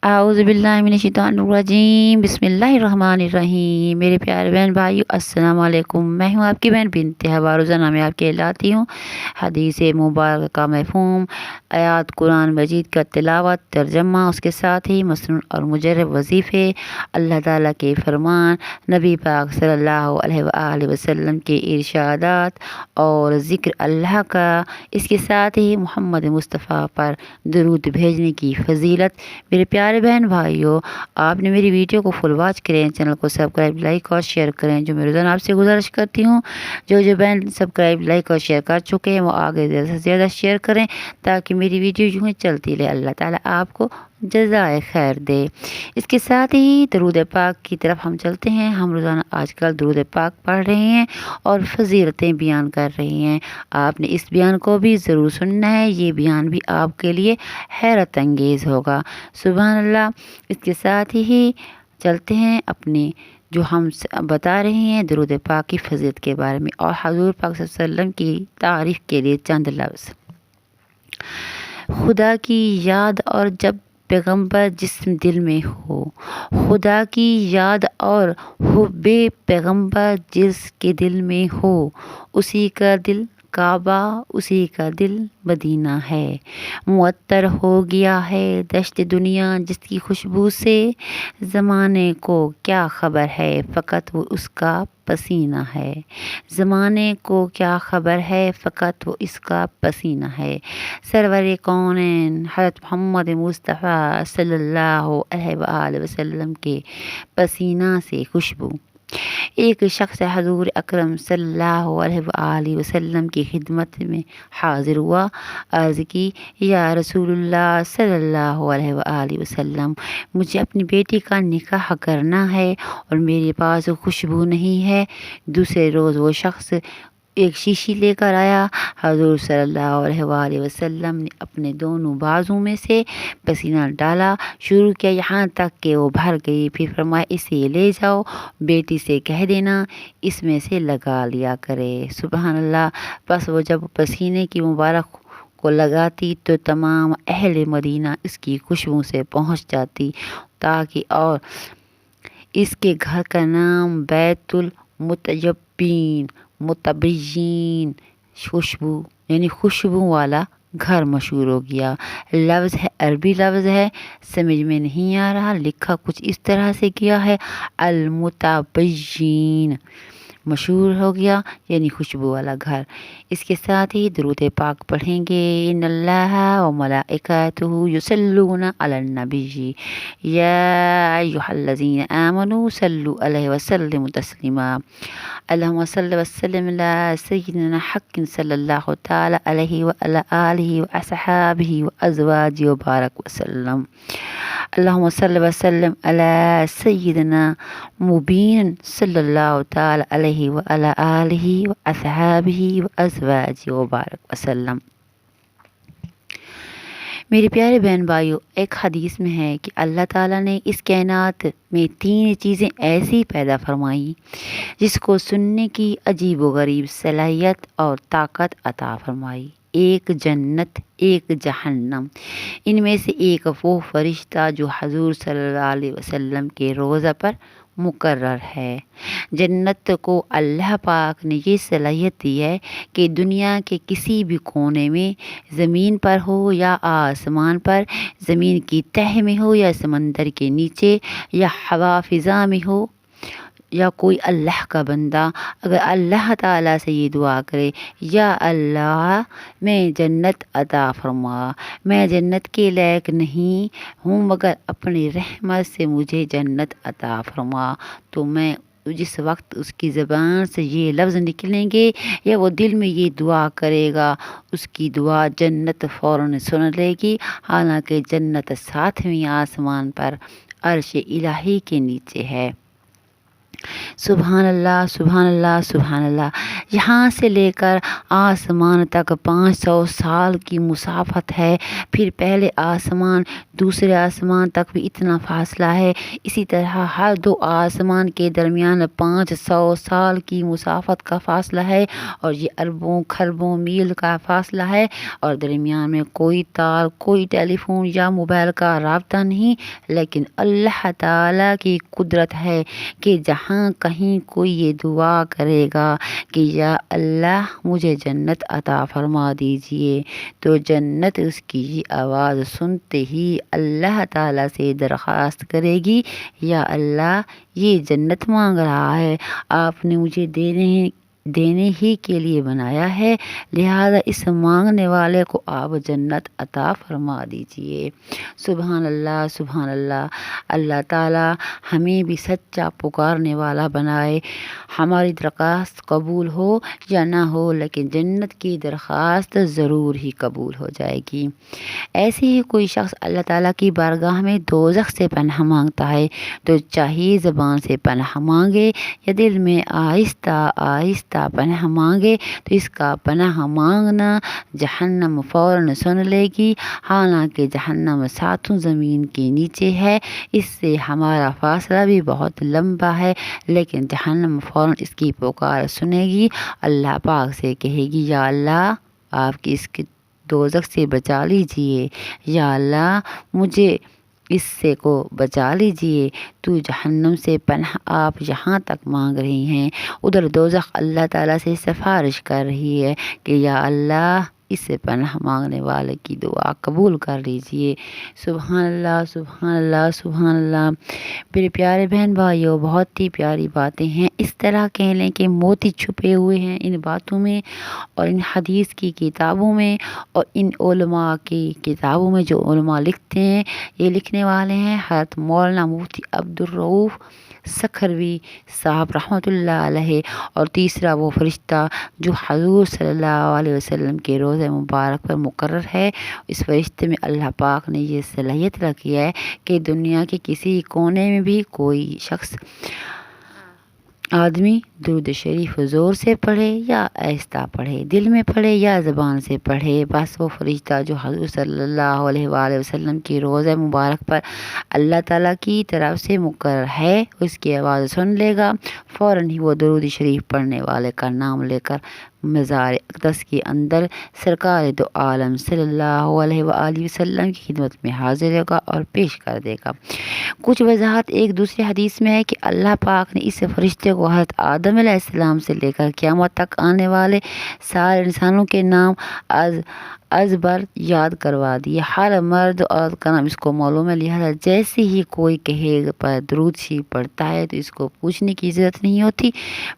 اعوذ باللہ من الشیطان الرجیم، بسم اللہ الرحمن الرحیم۔ میرے پیارے بہن بھائیو، السلام علیکم۔ میں ہوں آپ کی بہن بنت ہوا، روزانہ میں آپ کے لاتی ہوں حدیث مبارکہ کا مفہوم، آیات قرآن مجید کا تلاوت، ترجمہ، اس کے ساتھ ہی مسنون اور مجرب وظیفے، اللہ تعالیٰ کے فرمان، نبی پاک صلی اللہ علیہ وآلہ وسلم کے ارشادات اور ذکر اللہ کا، اس کے ساتھ ہی محمد مصطفیٰ پر درود بھیجنے کی فضیلت۔ میرے پیارے بہن بھائیوں، آپ نے میری ویڈیو کو فل واچ کریں، چینل کو سبسکرائب، لائک اور شیئر کریں۔ جو میں روزانہ آپ سے گزارش کرتی ہوں، جو بہن سبسکرائب، لائک اور شیئر کر چکے ہیں، وہ آگے زیادہ سے زیادہ شیئر کریں تاکہ میری ویڈیو جو ہے چلتی رہے۔ اللہ تعالیٰ آپ کو جزائے خیر دے۔ اس کے ساتھ ہی درود پاک کی طرف ہم چلتے ہیں۔ ہم روزانہ آج کل درود پاک پڑھ رہے ہیں اور فضیلتیں بیان کر رہے ہیں۔ آپ نے اس بیان کو بھی ضرور سننا ہے، یہ بیان بھی آپ کے لیے حیرت انگیز ہوگا۔ سبحان اللہ۔ اس کے ساتھ ہی چلتے ہیں اپنے جو ہم بتا رہے ہیں درود پاک کی فضیلت کے بارے میں اور حضور پاک صلی اللہ علیہ وسلم کی تعریف کے لیے چند لفظ۔ خدا کی یاد اور جب پیغمبر جسم دل میں ہو، خدا کی یاد اور حب پیغمبر جس کے دل میں ہو، اسی کا دل کعبہ، اسی کا دل مدینہ ہے۔ معطر ہو گیا ہے دشت دنیا جس کی خوشبو سے، زمانے کو کیا خبر ہے فقط وہ اس کا پسینہ ہے۔ زمانے کو کیا خبر ہے فقط وہ اس کا پسینہ ہے۔ سرور کونین حضرت محمد مصطفیٰ صلی اللہ علیہ وآلہ وسلم کے پسینہ سے خوشبو۔ ایک شخص حضور اکرم صلی اللہ علیہ وآلہ وسلم کی خدمت میں حاضر ہوا، عرض کی، یا رسول اللہ صلی اللہ علیہ وآلہ وسلم، مجھے اپنی بیٹی کا نکاح کرنا ہے اور میرے پاس خوشبو نہیں ہے۔ دوسرے روز وہ شخص ایک شیشی لے کر آیا۔ حضور صلی اللہ علیہ وآلہ وسلم نے اپنے دونوں بازو میں سے پسینہ ڈالا شروع کیا یہاں تک کہ وہ بھر گئی۔ پھر فرمایا، اسے لے جاؤ، بیٹی سے کہہ دینا اس میں سے لگا لیا کرے۔ سبحان اللہ۔ بس وہ جب پسینے کی مبارک کو لگاتی تو تمام اہل مدینہ اس کی خوشبو سے پہنچ جاتی تاکہ اور اس کے گھر کا نام بیت المتجبین، متبرجین، خوشبو یعنی خوشبو والا گھر مشہور ہو گیا۔ لفظ ہے عربی لفظ ہے، سمجھ میں نہیں آ رہا، لکھا کچھ اس طرح سے کیا ہے، المتبرجین، مشہور ہو گیا یعنی خوشبو والا گھر۔ اس کے ساتھ ہی درود پاک پڑھیں گے۔ ان اللہ و ملائکتہ یصلون علی النبی یا ایھا الذین آمنوا صلوا علیہ وسلموا تسلیما۔ اللہم صل وسلم علی سیدنا حق صلی اللہ تعالی علیہ وعلی آلہ واصحابہ وازواجہ وبارک وسلم۔ اللہم صل وسلم علی سیدنا مبین صلی اللہ تعالی علیہ وعلی آلہ واصحابہ وازواجہ وبارک وسلم۔ میرے پیارے بہن بھائیوں، ایک حدیث میں ہے کہ اللہ تعالیٰ نے اس کائنات میں 3 چیزیں ایسی پیدا فرمائی جس کو سننے کی عجیب و غریب صلاحیت اور طاقت عطا فرمائی۔ ایک جنت، ایک جہنم۔ ان میں سے ایک وہ فرشتہ جو حضور صلی اللہ علیہ وسلم کے روضہ پر مقرر ہے۔ جنت کو اللہ پاک نے یہ صلاحیت دی ہے کہ دنیا کے کسی بھی کونے میں، زمین پر ہو یا آسمان پر، زمین کی تہہ میں ہو یا سمندر کے نیچے یا ہوا فضا میں ہو، یا کوئی اللہ کا بندہ اگر اللہ تعالیٰ سے یہ دعا کرے، یا اللہ میں جنت عطا فرما، میں جنت کے لائق نہیں ہوں مگر اپنی رحمت سے مجھے جنت عطا فرما، تو میں جس وقت اس کی زبان سے یہ لفظ نکلیں گے یا وہ دل میں یہ دعا کرے گا، اس کی دعا جنت فوراً سن لے گی، حالانکہ جنت 7ویں آسمان پر عرش الہی کے نیچے ہے۔ سبحان اللہ، سبحان اللہ، سبحان اللہ۔ یہاں سے لے کر آسمان تک 500 سال کی مسافت ہے، پھر پہلے آسمان دوسرے آسمان تک بھی اتنا فاصلہ ہے، اسی طرح ہر دو آسمان کے درمیان 500 سال کی مسافت کا فاصلہ ہے، اور یہ اربوں خربوں میل کا فاصلہ ہے، اور درمیان میں کوئی تار، کوئی ٹیلی فون یا موبائل کا رابطہ نہیں، لیکن اللہ تعالیٰ کی قدرت ہے کہ جہاں کہیں کوئی یہ دعا کرے گا کہ یا اللہ مجھے جنت عطا فرما دیجئے، تو جنت اس کی آواز سنتے ہی اللہ تعالیٰ سے درخواست کرے گی، یا اللہ یہ جنت مانگ رہا ہے، آپ نے مجھے دینے ہی کے لیے بنایا ہے، لہذا اس مانگنے والے کو آپ جنت عطا فرما دیجئے۔ سبحان اللہ، سبحان اللہ۔ اللہ تعالیٰ ہمیں بھی سچا پکارنے والا بنائے، ہماری درخواست قبول ہو یا نہ ہو، لیکن جنت کی درخواست ضرور ہی قبول ہو جائے گی۔ ایسے ہی کوئی شخص اللہ تعالیٰ کی بارگاہ میں دوزخ سے پناہ مانگتا ہے، تو چاہے زبان سے پناہ مانگے یا دل میں آہستہ آہستہ پناہ مانگے، تو اس کا پناہ مانگنا جہنم فوراً سن لے گی، حالانکہ جہنم ساتوں زمین کے نیچے ہے، اس سے ہمارا فاصلہ بھی بہت لمبا ہے، لیکن جہنم فوراً اس کی پکار سنے گی، اللہ پاک سے کہے گی یا اللہ آپ کی اس کی دوزخ سے بچا لیجئے، یا اللہ مجھے اس سے کو بچا لیجئے، تو جہنم سے پناہ آپ یہاں تک مانگ رہی ہیں، ادھر دوزخ اللہ تعالیٰ سے سفارش کر رہی ہے کہ یا اللہ اس سے پناہ مانگنے والے کی دعا قبول کر لیجئے۔ سبحان اللہ، سبحان اللہ، سبحان اللہ۔ میرے پیارے بہن بھائیوں، بہت ہی پیاری باتیں ہیں، اس طرح کہہ لیں کہ موتی چھپے ہوئے ہیں ان باتوں میں اور ان حدیث کی کتابوں میں اور ان علماء کی کتابوں میں، جو علماء لکھتے ہیں، یہ لکھنے والے ہیں حضرت مولانا مفتی عبدالرؤوف سکھروی صاحب رحمۃ اللہ علیہ، اور تیسرا وہ فرشتہ جو حضور صلی اللہ علیہ وسلم کے روضہ مبارک پر مقرر ہے، اس فرشتے میں اللہ پاک نے یہ صلاحیت رکھی ہے کہ دنیا کے کسی کونے میں بھی کوئی شخص آدمی درود شریف زور سے پڑھے یا آہستہ پڑھے، دل میں پڑھے یا زبان سے پڑھے، بس وہ فرشتہ جو حضور صلی اللہ علیہ وآلہ وسلم کی روضہ مبارک پر اللہ تعالیٰ کی طرف سے مقرر ہے، اس کی آواز سن لے گا، فوراً ہی وہ درود شریف پڑھنے والے کا نام لے کر مزار اقدس کے اندر سرکار دو عالم صلی اللہ علیہ وآلہ وسلم کی خدمت میں حاضر ہوگا اور پیش کر دے گا۔ کچھ وضاحت ایک دوسری حدیث میں ہے کہ اللہ پاک نے اس فرشتے کو حضرت آدم علیہ السلام سے لے کر قیامت تک آنے والے سارے انسانوں کے نام از بر یاد کروا دیے، ہر مرد اور عورت کا نام اس کو معلوم ہے، لہذا جیسے ہی کوئی کہے پر درود شریف پڑھتا ہے تو اس کو پوچھنے کی ضرورت نہیں ہوتی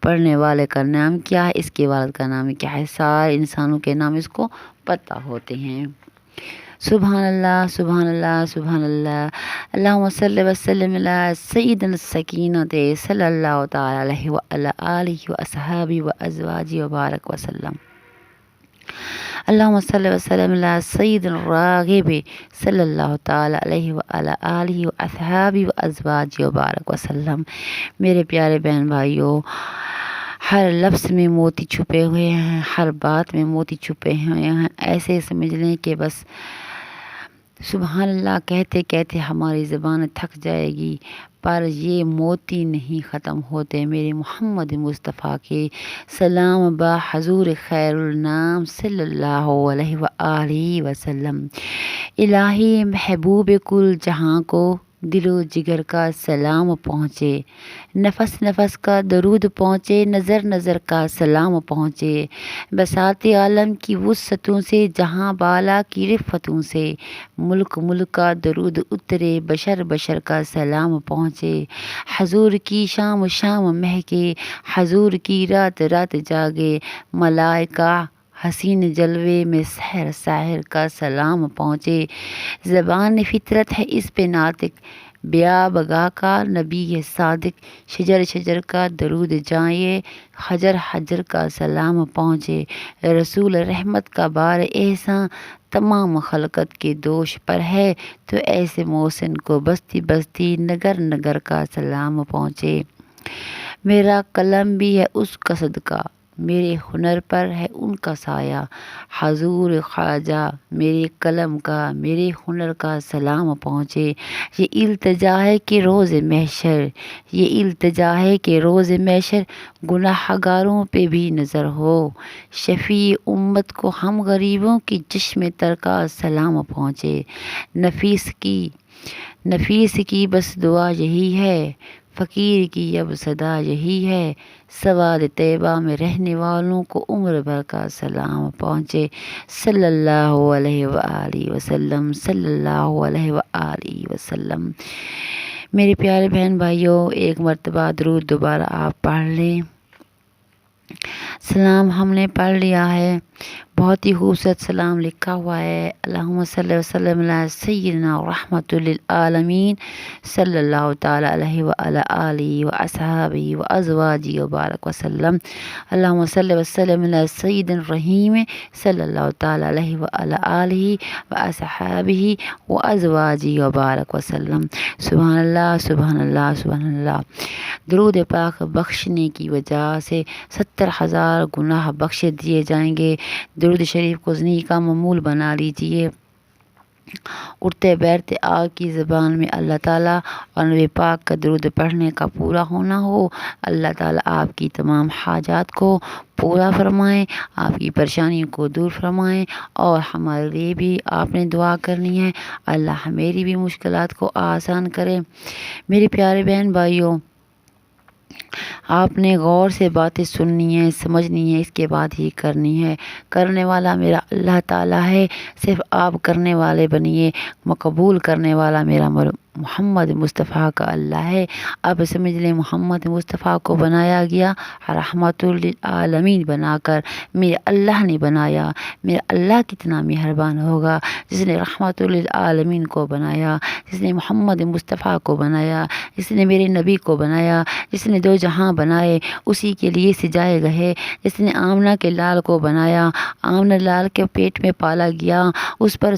پڑھنے والے کا نام کیا ہے، اس کے والد کا نام کیا ہے، سارے انسانوں کے نام اس کو پتہ ہوتے ہیں۔ سبحان اللہ، سبحان اللہ، سبحان اللہ۔ اللہم صلی وسلم علی سیدنا السکینۃ صلی اللہ تعالی علیہ وعلی آلہ واصحابہ وازواجہ وبارک وسلم۔ اللہم صلی وسلم علی سیدنا الراغب صلی اللہ تعالی علیہ وعلی آلہ واصحابہ وازواجہ وبارک وسلم۔ میرے پیارے بہن بھائیوں، ہر لفظ میں موتی چھپے ہوئے ہیں، ہر بات میں موتی چھپے ہوئے ہیں، ایسے سمجھ لیں کہ بس سبحان اللہ کہتے کہتے ہماری زبان تھک جائے گی، پر یہ موتی نہیں ختم ہوتے میرے محمد مصطفیٰ کے سلام با حضور خیر النام صلی اللہ علیہ وآلہ وسلم۔ الہی محبوب کل جہاں کو دل و جگر کا سلام پہنچے، نفس نفس کا درود پہنچے، نظر نظر کا سلام پہنچے، بساط عالم کی وسعتوں سے، جہاں بالا کی رفتوں سے، ملک ملک کا درود اترے، بشر بشر کا سلام پہنچے، حضور کی شام شام مہکے، حضور کی رات رات جاگے، ملائکہ حسین جلوے میں سحر ساحر کا سلام پہنچے، زبان فطرت ہے اس پہ ناطق، بیا بگا کا نبی صادق، شجر شجر کا درود جائے، حجر حجر کا سلام پہنچے، رسول رحمت کا بار احسان تمام خلقت کے دوش پر ہے، تو ایسے محسن کو بستی بستی نگر نگر کا سلام پہنچے۔ میرا قلم بھی ہے اس کا صدقہ، میرے ہنر پر ہے ان کا سایہ، حضور خواجہ میرے قلم کا میرے ہنر کا سلام پہنچے۔ یہ التجا ہے کہ روز محشر، یہ التجا ہے کہ روز محشر گناہ گاروں پہ بھی نظر ہو، شفیع امت کو ہم غریبوں کی چشم تر کا سلام پہنچے۔ نفیس کی بس دعا یہی ہے، فقیر کی اب صدا یہی ہے، سواد طیبہ میں رہنے والوں کو عمر بھر کا سلام پہنچے۔ صلی اللہ علیہ وآلہ وسلم، صلی اللہ علیہ وآلہ وسلم۔ میرے پیارے بہن بھائیوں، ایک مرتبہ درود دوبارہ آپ پڑھ لیں۔ سلام ہم نے پڑھ لیا ہے، بہت ہی خوبصورت سلام لکھا ہوا ہے۔ اللہم صلی وسلم علی سیدنا رحمت للعالمین صلی اللہ تعالی علیہ وعلی آلہ واصحابہ وازواجہ وبارک وسلم۔ اللہم صلی وسلم علی سید الرحیم صلی اللہ تعالی علیہ وعلی آلہ واصحابہ وازواجہ وبارک وسلم۔ سبحان اللہ، سبحان اللہ، سبحان اللہ۔ درود پاک بخشنے کی وجہ سے 70,000 گناہ بخش دیے جائیں گے۔ درود شریف کو زندگی کا معمول بنا لیجئے۔ اٹھتے بیٹھتے آپ کی زبان میں اللہ تعالیٰ اور نبی پاک کا درود پڑھنے کا پورا ہونا ہو۔ اللہ تعالیٰ آپ کی تمام حاجات کو پورا فرمائیں، آپ کی پریشانیوں کو دور فرمائیں، اور ہمارے لیے بھی آپ نے دعا کرنی ہے، اللہ میری بھی مشکلات کو آسان کرے۔ میرے پیارے بہن بھائیوں، آپ نے غور سے باتیں سننی ہے، سمجھنی ہے، اس کے بعد ہی کرنی ہے۔ کرنے والا میرا اللہ تعالیٰ ہے، صرف آپ کرنے والے بنیے۔ مقبول کرنے والا میرا محمد مصطفیٰ کا اللہ ہے۔ آپ سمجھ لیں محمد مصطفیٰ کو بنایا گیا رحمت للعالمین بنا کر، میرے اللہ نے بنایا۔ میرا اللہ کتنا مہربان ہوگا جس نے رحمت للعالمین کو بنایا، جس نے محمد مصطفیٰ کو بنایا، جس نے میرے نبی کو بنایا، جس نے دو جہاں بنائے اسی کے لیے سجائے گئے، جس نے آمنہ کے لال کو بنایا، آمنہ لال کے پیٹ میں پالا گیا، اس پر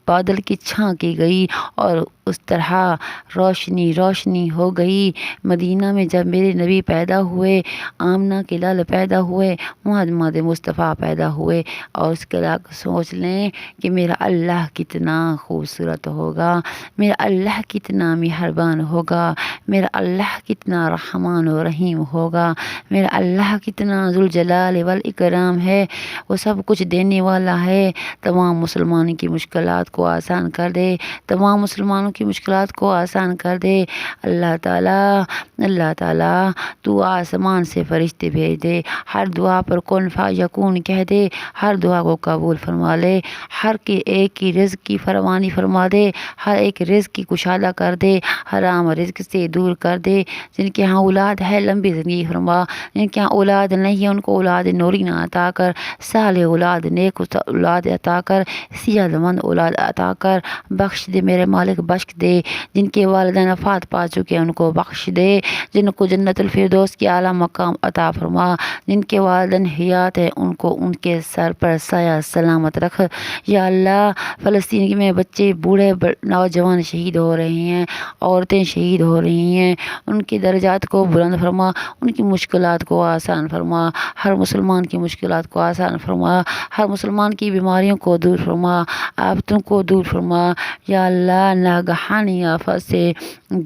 بادل کی چھاں کی گئی اور اس طرح روشنی روشنی ہو گئی۔ مدینہ میں جب میرے نبی پیدا ہوئے، آمنہ کے لال پیدا ہوئے، محمد مصطفیٰ پیدا ہوئے، اور اس کے علاوہ سوچ لیں کہ میرا اللہ کتنا خوبصورت ہوگا، میرا اللہ کتنا مہربان ہوگا، میرا اللہ کتنا رحمان و رحیم ہوگا، میرا اللہ کتنا ذوالجلال والاکرام ہے۔ وہ سب کچھ دینے والا ہے، تمام مسلمانوں کی مشکلات کو آسان کر دے، تمام مسلمانوں کی مشکلات کو آسان کر دے۔ اللہ تعالیٰ تو آسمان سے فرشتے بھیج دے، ہر دعا پر کن فیکون کہہ دے، ہر دعا کو قبول فرما لے، ہر ایک کی رزق کی فراوانی فرما دے، ہر ایک رزق کی کشادہ کر دے، حرام رزق سے دور کر دے۔ جن کے ہاں اولاد ہے لمبی زندگی فرما، جن کے ہاں اولاد نہیں ہے ان کو اولاد نورینہ عطا کر، صالح اولاد، نیک اولاد عطا کر، صحت مند اولاد عطا کر، بخش دے میرے مالک، بخش دے۔ جن کے والدین وفات پا چکے ہیں ان کو بخش دے، جن کو جنت الفردوس کی اعلیٰ مقام عطا فرما، جن کے والدین حیات ہیں ان کو ان کے سر پر سایہ سلامت رکھ۔ یا اللہ، فلسطین میں بچے، بوڑھے، نوجوان شہید ہو رہے ہیں، عورتیں شہید ہو رہی ہیں، ان کے درجات کو بلند فرما، ان کی مشکلات کو آسان فرما، ہر مسلمان کی مشکلات کو آسان فرما، ہر مسلمان کی بیماریوں کو دور فرما، آفتوں کو دور فرما۔ یا اللہ، ناگہانی آفت سے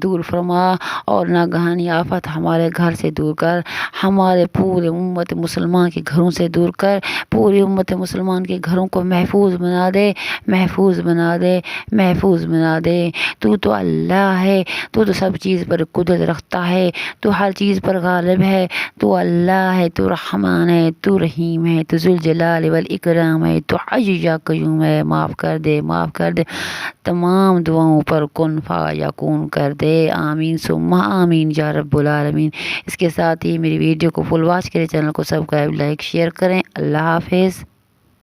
دور فرما، اور ناگہانی آفت ہمارے گھر سے دور کر، ہمارے پورے امت مسلمان کے گھروں سے دور کر، پوری امت مسلمان کے گھروں کو محفوظ بنا دے، محفوظ بنا دے، محفوظ بنا دے۔ تو اللہ ہے، تو سب چیز پر قدرت رکھتا ہے، تو ہر چیز پر غالب ہے، تو اللہ ہے، تو رحمان ہے، تو رحیم ہے، تو ذوالجلال والاکرام ہے، تو حی یا قیوم ہے۔ معاف کر دے، معاف کر دے، تمام دعاؤں پر کن فیکون کر دے۔ آمین ثم آمین یا رب العالمین۔ اس کے ساتھ ہی میری ویڈیو کو فل واچ کریں، چینل کو سبسکرائب، لائک، شیئر کریں۔ اللہ حافظ۔